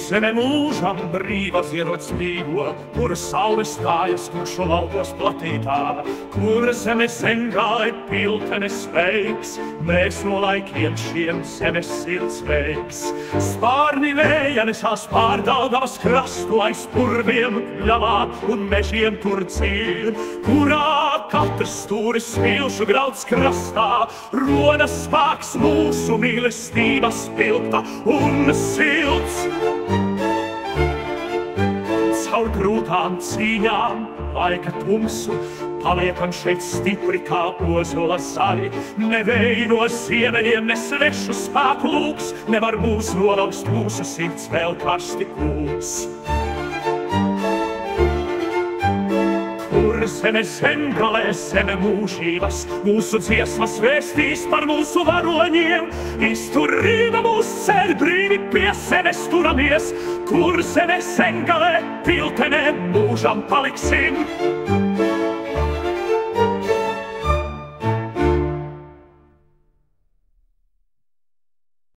Zeme mūžam brīva ziedot spīgo, kur saules kājas tukšo laukos platītā, kur zeme zengāja piltene sveiks, mēs no laikiem šiem zemes sirds veiks. Spārni vēja nesās pār Daugavas krastu aiz purviem pļavā un mežiem tur dzīv, kurā katrs stūris smilšu grauds krastā, roda spēks mūsu mīlestības pilta un silts. Caur grūtām cīņām, laika tumsu, paliekam šeit stipri kā ozola zari. Ne vēji no ziemeļiem, ne svešu spēku lūgs, nevar mūs nolaust, mūsu sirds vēl karsti kūks. Kur zeme zemgalē, zeme mūžības, mūsu dziesmas vēstīs par mūsu varoņiem, izturība mūs cer, brīvi pie zemes turamies, kur zeme zemgalē, piltenē mūžam paliksim.